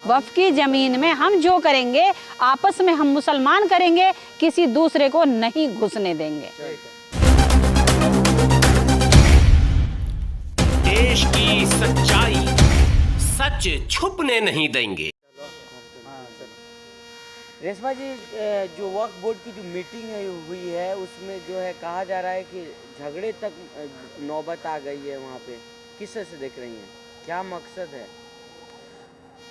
वक्फ की ज़मीन में हम जो करेंगे आपस में हम मुसलमान करेंगे, किसी दूसरे को नहीं घुसने देंगे। देश की सच्चाई सच छुपने नहीं देंगे। रेशमा जी, जो वक्फ बोर्ड की जो मीटिंग हुई है उसमें जो है कहा जा रहा है कि झगड़े तक नौबत आ गई है वहाँ पे, किस तरह से देख रही हैं, क्या मकसद है?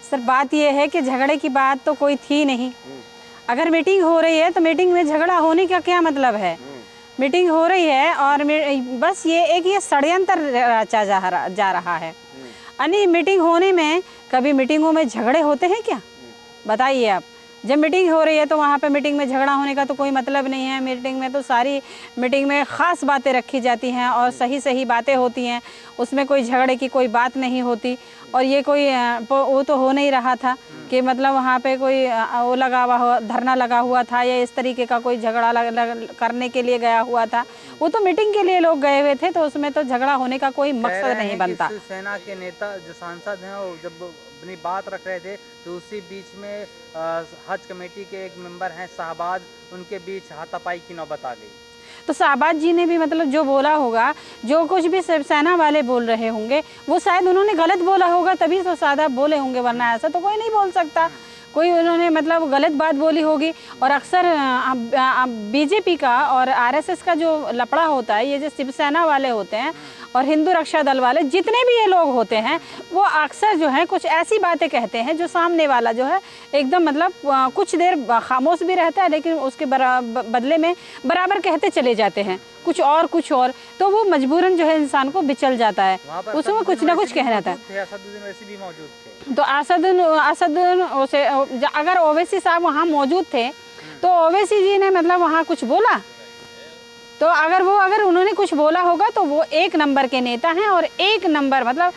सर बात यह है कि झगड़े की बात तो कोई थी नहीं। अगर मीटिंग हो रही है तो मीटिंग में झगड़ा होने का क्या मतलब है? मीटिंग हो रही है और बस ये षड्यंत्र रचा जा रहा है। यानी मीटिंग होने में कभी मीटिंगों में झगड़े होते हैं क्या? बताइए आप। जब मीटिंग हो रही है तो वहाँ पे मीटिंग में झगड़ा होने का तो कोई मतलब नहीं है। मीटिंग में तो सारी मीटिंग में ख़ास बातें रखी जाती हैं और सही बातें होती हैं, उसमें कोई झगड़े की कोई बात नहीं होती। और ये कोई वो तो हो नहीं रहा था कि मतलब वहाँ पे कोई वो लगा हुआ धरना लगा हुआ था या इस तरीके का कोई झगड़ा करने के लिए गया हुआ था। वो तो मीटिंग के लिए लोग गए हुए थे, तो उसमें तो झगड़ा होने का कोई मकसद नहीं बनता। सेना के नेता जो सांसद हैं वो जब अपनी बात रख रहे थे तो उसी बीच में हज कमेटी के एक मेंबर हैं शहबाज, उनके बीच हाथापाई की नौबत आ गई। तो शहबाज जी ने भी मतलब जो बोला होगा, जो कुछ भी सेना वाले बोल रहे होंगे वो शायद उन्होंने गलत बोला होगा, तभी तो सादा बोले होंगे, वरना ऐसा तो कोई नहीं बोल सकता। कोई उन्होंने मतलब गलत बात बोली होगी। और अक्सर बीजेपी का और आरएसएस का जो लफड़ा होता है, ये जो शिवसेना वाले होते हैं और हिंदू रक्षा दल वाले, जितने भी ये लोग होते हैं, वो अक्सर जो है कुछ ऐसी बातें कहते हैं जो सामने वाला जो है एकदम मतलब कुछ देर खामोश भी रहता है, लेकिन उसके बदले में बराबर कहते चले जाते हैं कुछ और, तो वो मजबूरन जो है इंसान को बिचल जाता है, उसमें कुछ ना कुछ कहना था। तो असदुद्दीन अगर ओवैसी साहब वहाँ मौजूद थे तो ओवैसी जी ने मतलब वहाँ कुछ बोला, तो अगर उन्होंने कुछ बोला होगा तो वो एक नंबर के नेता हैं। और एक नंबर मतलब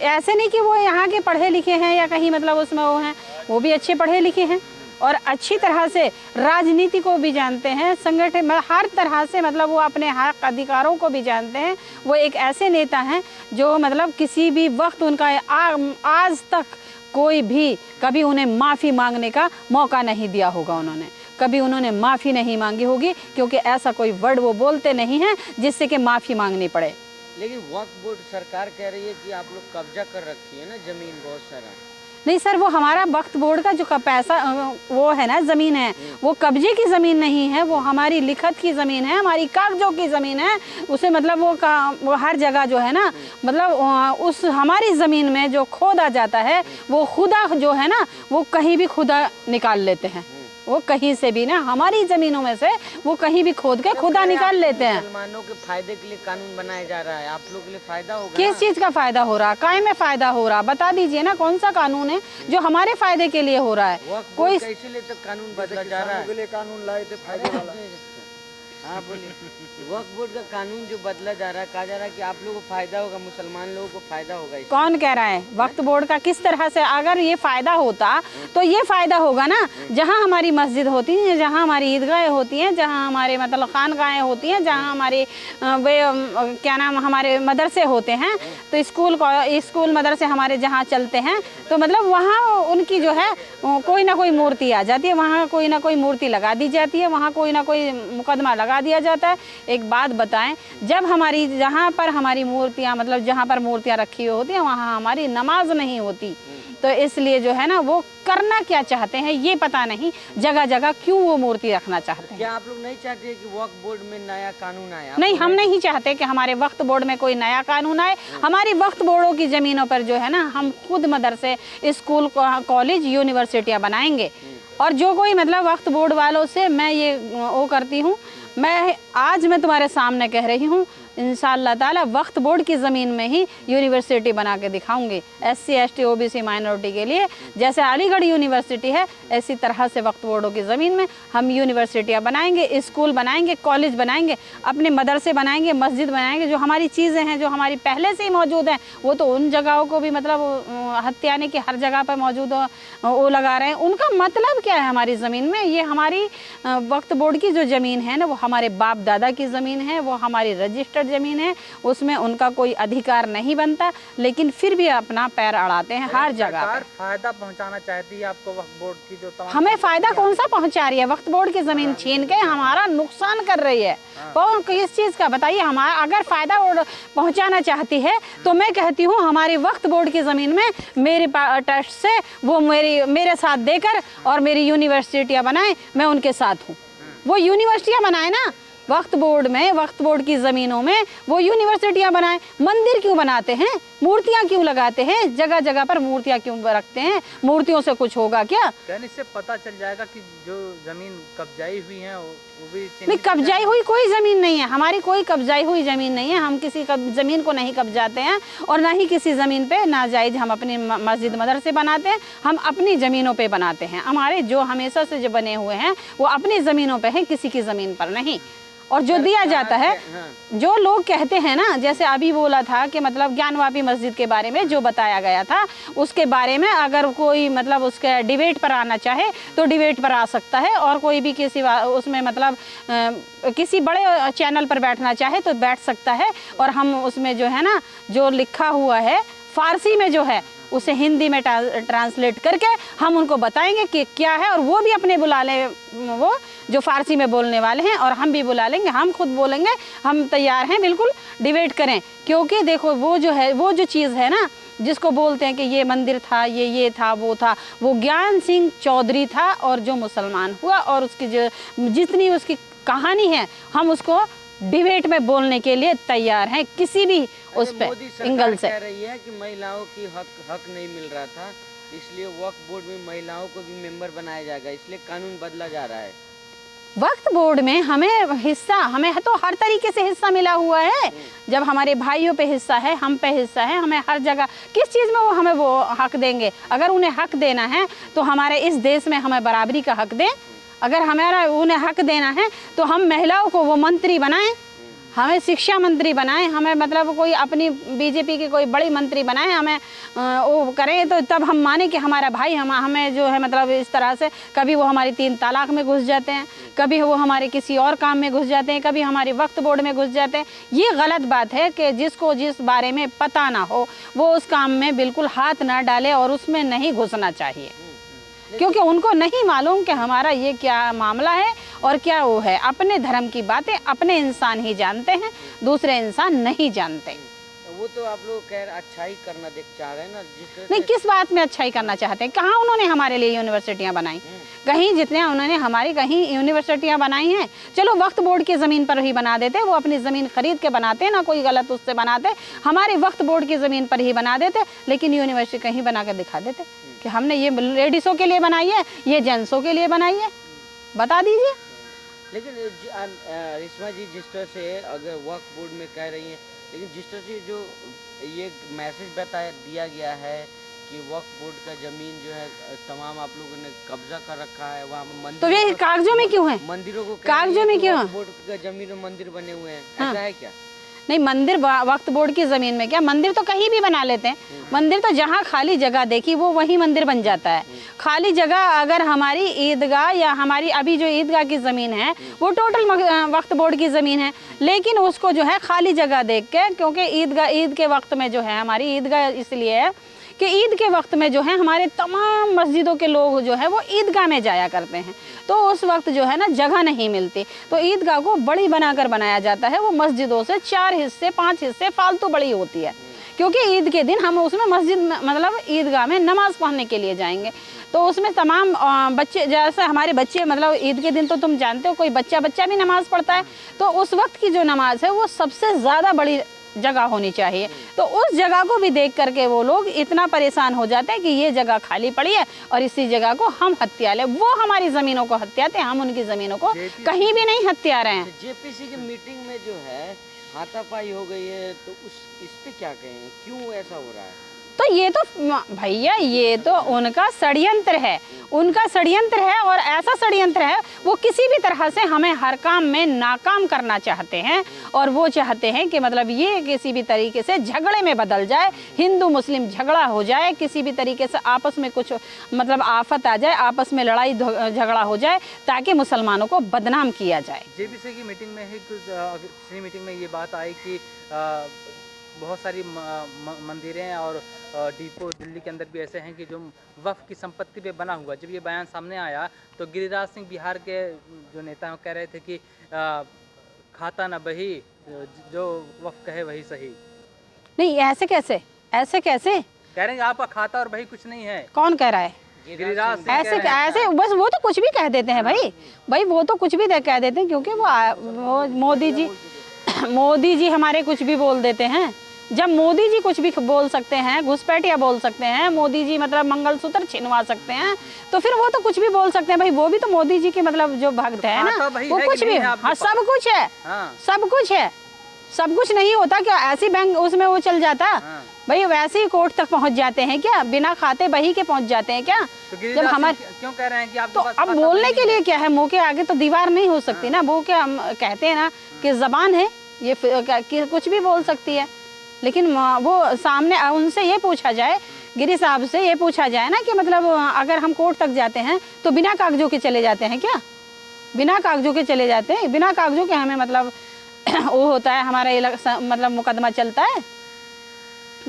ऐसे नहीं कि वो यहाँ के पढ़े लिखे हैं या कहीं मतलब उसमें वो हैं, वो भी अच्छे पढ़े लिखे हैं और अच्छी तरह से राजनीति को भी जानते हैं, संगठन हर तरह से मतलब वो अपने हक अधिकारों को भी जानते हैं। वो एक ऐसे नेता हैं जो मतलब किसी भी वक्त उनका आज तक कोई भी कभी उन्हें माफ़ी मांगने का मौका नहीं दिया होगा, उन्होंने कभी उन्होंने माफ़ी नहीं मांगी होगी, क्योंकि ऐसा कोई वर्ड वो बोलते नहीं हैं जिससे कि माफ़ी मांगनी पड़े। लेकिन वक्फ बोर्ड सरकार कह रही है कि आप लोग कब्जा कर रखी है ना ज़मीन बहुत सारा। नहीं सर, वो हमारा वक्फ बोर्ड का जो पैसा वो है ना, ज़मीन है, वो कब्जे की ज़मीन नहीं है, वो हमारी लिखत की ज़मीन है, हमारी कागजों की ज़मीन है। उसे मतलब वो हर जगह जो है ना, मतलब उस हमारी ज़मीन में जो खोदा जाता है वो खुदा जो है ना, वो कहीं भी खुदा निकाल लेते हैं। वो कहीं से भी ना, हमारी ज़मीनों में से वो कहीं भी खोद के खुदा निकाल लेते हैं। मुसलमानों के फायदे के लिए कानून बनाया जा रहा है, आप लोग के लिए फायदा होगा? किस चीज़ का फ़ायदा हो रहा है? काय में फ़ायदा हो रहा? बता दीजिए ना, कौन सा कानून है जो हमारे फायदे के लिए हो रहा है? कोई कैसे लिए तक कानून बदला जा रहा है? कानून लाए थे फायदे वाला। हाँ बोलिए। वक्फ बोर्ड का कानून जो बदला जा रहा है, कहा जा रहा है कि आप लोगों को फायदा होगा, मुसलमान लोगों को फायदा होगा। कौन कह रहा है? वक्फ बोर्ड का किस तरह से? अगर ये फ़ायदा होता तो ये फ़ायदा होगा ना, जहाँ हमारी मस्जिद होती है, जहाँ हमारी ईदगाहें होती हैं, जहाँ हमारे मतलब खानगाहें होती हैं, जहाँ हमारे वे क्या नाम हमारे मदरसे होते हैं, तो स्कूल मदरसे हमारे जहाँ चलते हैं, तो मतलब वहाँ उनकी जो है कोई ना कोई मूर्ति आ जाती है, वहाँ कोई ना कोई मूर्ति लगा दी जाती है, वहाँ कोई ना कोई मुकदमा लगा दिया जाता है। एक बात बताएं, जब हमारी जहाँ पर हमारी मूर्तियाँ मतलब जहाँ पर मूर्तियाँ रखी हुई होती हैं वहाँ हमारी नमाज नहीं होती, तो इसलिए जो है ना वो करना क्या चाहते हैं ये पता नहीं, जगह जगह क्यों वो मूर्ति रखना चाहते हैं। क्या आप लोग नहीं चाहते कि वक्फ बोर्ड में नया कानून आए? नहीं, हम नहीं चाहते कि हमारे वक्फ बोर्ड में कोई नया कानून आए। हमारी वक्फ बोर्डों की ज़मीनों पर जो है ना, हम खुद मदरसे, स्कूल, कॉलेज, यूनिवर्सिटियाँ बनाएंगे। और जो कोई मतलब वक्फ बोर्ड वालों से मैं ये वो करती हूँ, आज मैं तुम्हारे सामने कह रही हूँ, इंशाअल्लाह ताला वक्फ बोर्ड की ज़मीन में ही यूनिवर्सिटी बना के दिखाऊंगी। SC ST OBC माइनॉरिटी के लिए जैसे अलीगढ़ यूनिवर्सिटी है, ऐसी तरह से वक्फ बोर्डों की ज़मीन में हम यूनिवर्सिटियाँ बनाएंगे, स्कूल बनाएंगे, कॉलेज बनाएंगे, अपने मदरसे बनाएंगे, मस्जिद बनाएंगे। जो हमारी चीज़ें हैं जो हमारी पहले से ही मौजूद हैं, वो तो उन जगहों को भी मतलब हत्याने की हर जगह पर मौजूद वो लगा रहे हैं। उनका मतलब क्या है हमारी ज़मीन में? ये हमारी वक्फ बोर्ड की जो ज़मीन है ना, वो हमारे बाप दादा की ज़मीन है, वो हमारी रजिस्टर्ड ज़मीन है उसमें उनका कोई अधिकार नहीं बनता, लेकिन फिर भी अपना पैर अड़ाते हैं हर जगह सरकार पे। फायदा पहुंचाना चाहती है आपको वक्फ बोर्ड की जो तमाम हमें फ़ायदा कौन सा पहुंचा रही है? वक्फ बोर्ड की ज़मीन छीन के हमारा नुकसान कर रही है। कौन किस चीज़ का बताइए? हमारा अगर फ़ायदा पहुंचाना चाहती है तो मैं कहती हूँ हमारी वक्फ बोर्ड की ज़मीन में मेरे ट्रस्ट से वो मेरे साथ देकर और मेरी यूनिवर्सिटियाँ बनाएं, मैं उनके साथ हूँ। वो यूनिवर्सिटियाँ बनाए ना वक्फ बोर्ड में, वक्फ बोर्ड की ज़मीनों में वो यूनिवर्सिटियाँ बनाएं। मंदिर क्यों बनाते हैं? मूर्तियाँ क्यों लगाते हैं? जगह जगह पर मूर्तियाँ क्यों रखते हैं? मूर्तियों से कुछ होगा क्या? कहने से पता चल जाएगा कि जो ज़मीन कब्जाई हुई है वो भी नहीं, कब्जाई हुई कोई ज़मीन नहीं है, हमारी कोई कब्जाई हुई ज़मीन नहीं है। हम किसी ज़मीन को नहीं कब्जाते हैं और ना ही किसी ज़मीन पे नाजायज़ हम अपनी मस्जिद मदरसे बनाते हैं। हम अपनी ज़मीनों पे बनाते हैं। हमारे जो हमेशा से जो बने हुए हैं वो अपनी ज़मीनों पे हैं, किसी की ज़मीन पर नहीं। और जो दिया जाता है, जो लोग कहते हैं ना, जैसे अभी बोला था कि मतलब ज्ञानवापी मस्जिद के बारे में जो बताया गया था उसके बारे में अगर कोई मतलब उसके डिबेट पर आना चाहे तो डिबेट पर आ सकता है, और कोई भी किसी उसमें मतलब किसी बड़े चैनल पर बैठना चाहे तो बैठ सकता है। और हम उसमें जो है ना जो लिखा हुआ है फारसी में जो है उसे हिंदी में ट्रांसलेट करके हम उनको बताएंगे कि क्या है, और वो भी अपने बुला ले, वो जो फारसी में बोलने वाले हैं, और हम भी बुला लेंगे, हम खुद बोलेंगे। हम तैयार हैं बिल्कुल डिबेट करें, क्योंकि देखो वो जो है वो जो चीज़ है ना जिसको बोलते हैं कि ये मंदिर था, ये था, वो ज्ञान सिंह चौधरी था, और जो मुसलमान हुआ और उसकी जो जितनी उसकी कहानी है हम उसको डिबेट में बोलने के लिए तैयार हैं, किसी भी उस पे एंगल से। कह रही है कि महिलाओं की हक नहीं मिल रहा था, इसलिए वक्फ बोर्ड में महिलाओं को भी मेंबर बनाया जाएगा, इसलिए कानून बदला जा रहा है। वक्फ बोर्ड में हमें तो हर तरीके से हिस्सा मिला हुआ है। जब हमारे भाइयों पे हिस्सा है, हम पे हिस्सा है, हमें हर जगह किस चीज़ में वो हमें वो हक देंगे? अगर उन्हें हक देना है तो हमारे इस देश में हमें बराबरी का हक दें। अगर हमारा उन्हें हक देना है तो हम महिलाओं को वो मंत्री बनाएं, हमें शिक्षा मंत्री बनाएं, हमें मतलब कोई अपनी बीजेपी की कोई बड़ी मंत्री बनाएं, हमें वो करें, तो तब हम माने कि हमारा भाई हमें जो है मतलब इस तरह से कभी वो हमारी 3 तलाक में घुस जाते हैं, कभी वो हमारे किसी और काम में घुस जाते हैं, कभी हमारे वक्फ बोर्ड में घुस जाते हैं। ये गलत बात है कि जिसको जिस बारे में पता ना हो वो उस काम में बिल्कुल हाथ ना डाले और उसमें नहीं घुसना चाहिए, क्योंकि उनको नहीं मालूम कि हमारा ये क्या मामला है और क्या वो है। अपने धर्म की बातें अपने इंसान ही जानते हैं, दूसरे इंसान नहीं जानते। वो तो आप लोग खैर अच्छाई करना चाह रहे हैं ना, नहीं, किस बात में अच्छाई करना चाहते हैं? कहाँ उन्होंने हमारे लिए यूनिवर्सिटियाँ बनाई? कहीं जितने उन्होंने हमारी कहीं यूनिवर्सिटियाँ बनाई हैं। चलो वक्फ बोर्ड की ज़मीन पर ही बना देते, वो अपनी ज़मीन खरीद के बनाते ना, कोई गलत उससे बनाते, हमारे वक्फ बोर्ड की ज़मीन पर ही बना देते, लेकिन यूनिवर्सिटी कहीं बना कर दिखा देते कि हमने ये लेडीज़ों के लिए बनाई है, ये जेंट्सों के लिए बनाई है, बता दीजिए। लेकिन रिश्मा जी जिस तरह से अगर वक्फ बोर्ड में कह रही हैं, लेकिन जिस तरह से जो ये मैसेज दिया गया है कि वक्फ बोर्ड का जमीन जो है तमाम आप लोगों ने कब्जा कर रखा है, वहाँ मंदिर, तो ये कागजों में क्यों है? मंदिरों को कागजों में क्यों? वक्फ बोर्ड का जमीन में मंदिर बने हुए हैं, ऐसा है क्या? नहीं, मंदिर वक्फ बोर्ड की ज़मीन में क्या, मंदिर तो कहीं भी बना लेते हैं। मंदिर तो जहाँ खाली जगह देखी वो वहीं मंदिर बन जाता है। खाली जगह अगर हमारी ईदगाह या हमारी अभी जो ईदगाह की ज़मीन है वो टोटल वक्फ बोर्ड की ज़मीन है, लेकिन उसको जो है खाली जगह देख के, क्योंकि ईद के वक्त में जो है हमारी ईदगाह इसलिए है कि ईद के वक्त में जो है हमारे तमाम मस्जिदों के लोग जो है वो ईदगाह में जाया करते हैं, तो उस वक्त जो है ना जगह नहीं मिलती, तो ईदगाह को बड़ी बनाकर बनाया जाता है। वो मस्जिदों से 4 हिस्से 5 हिस्से फालतू बड़ी होती है, क्योंकि ईद के दिन हम उसमें मस्जिद में मतलब ईदगाह में नमाज़ पढ़ने के लिए जाएंगे, तो उसमें तमाम बच्चे, जैसे हमारे बच्चे मतलब ईद के दिन तो तुम जानते हो कोई बच्चा भी नमाज़ पढ़ता है, तो उस वक्त की जो नमाज है वो सबसे ज़्यादा बड़ी जगह होनी चाहिए। तो उस जगह को भी देख करके वो लोग इतना परेशान हो जाते हैं कि ये जगह खाली पड़ी है और इसी जगह को हम हत्या ले, वो हमारी ज़मीनों को हत्याते हैं, हम उनकी ज़मीनों को कहीं भी नहीं हत्या रहे हैं। जेपीसी की मीटिंग में जो है हाथापाई हो गई है, तो इस पे क्या कहें, क्यों ऐसा हो रहा है? तो ये तो भैया ये तो उनका षड्यंत्र है, उनका षड्यंत्र है। और ऐसा षड्यंत्र है वो किसी भी तरह से हमें हर काम में नाकाम करना चाहते हैं। और वो चाहते हैं कि मतलब ये किसी भी तरीके से झगड़े में बदल जाए, हिंदू मुस्लिम झगड़ा हो जाए, किसी भी तरीके से आपस में कुछ मतलब आफत आ जाए, आपस में लड़ाई झगड़ा हो जाए, ताकि मुसलमानों को बदनाम किया जाए। जेबीसी की मीटिंग में ही पिछली मीटिंग में ये बात आई कि बहुत सारी मंदिरें और डिपो दिल्ली के अंदर भी ऐसे हैं कि जो वक्फ की संपत्ति पे बना हुआ। जब ये बयान सामने आया तो गिरिराज सिंह बिहार के जो नेता हैं कह रहे थे कि खाता न बही, जो वक्फ कहे वही सही। नहीं, ऐसे कैसे, ऐसे कैसे कह रहे हैं आपका खाता और बही कुछ नहीं है। कौन कह रहा है? गिरिराज सिंह ऐसे ऐसे बस वो तो कुछ भी कह देते हैं भाई वो तो कुछ भी कह देते हैं, क्योंकि वो मोदी जी हमारे कुछ भी बोल देते हैं। जब मोदी जी कुछ भी बोल सकते हैं, घुसपैठिया बोल सकते हैं, मोदी जी मतलब मंगलसूत्र छिनवा सकते हैं, तो फिर वो तो कुछ भी बोल सकते हैं भाई। वो भी तो मोदी जी के मतलब जो भक्त है ना, वो कुछ भी, हाँ सब कुछ है, सब कुछ है। सब कुछ नहीं होता क्या? ऐसी बैंक उसमें वो चल जाता भाई? वैसे ही कोर्ट तक पहुंच जाते हैं क्या? बिना खाते बही के पहुंच जाते हैं क्या? तो जब हमारे क्यों कह रहे हैं कि आप तो अब बोलने के लिए क्या है? मुंह के आगे तो दीवार नहीं हो सकती ना। वो क्या हम कहते हैं ना कि जबान है ये कुछ भी बोल सकती है। लेकिन वो सामने उनसे ये पूछा जाए, गिरी साहब से ये पूछा जाए ना कि मतलब अगर हम कोर्ट तक जाते हैं तो बिना कागजों के चले जाते हैं क्या? बिना कागजों के चले जाते हैं? बिना कागजों के हमें मतलब वो होता है, हमारा मतलब मुकदमा चलता है?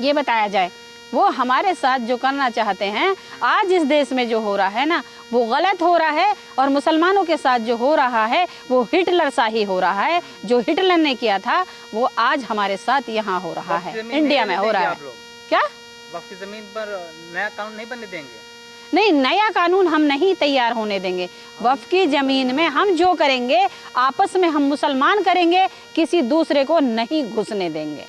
ये बताया जाए। वो हमारे साथ जो करना चाहते हैं आज इस देश में जो हो रहा है ना, वो गलत हो रहा है। और मुसलमानों के साथ जो हो रहा है वो हिटलर शाही हो रहा है। जो हिटलर ने किया था वो आज हमारे साथ यहाँ हो रहा है, इंडिया में हो रहा है। क्या वक्फ की जमीन पर नया कानून नहीं बनने देंगे? नहीं, नया कानून हम नहीं तैयार होने देंगे। वक्फ की जमीन में हम जो करेंगे आपस में हम मुसलमान करेंगे, किसी दूसरे को नहीं घुसने देंगे।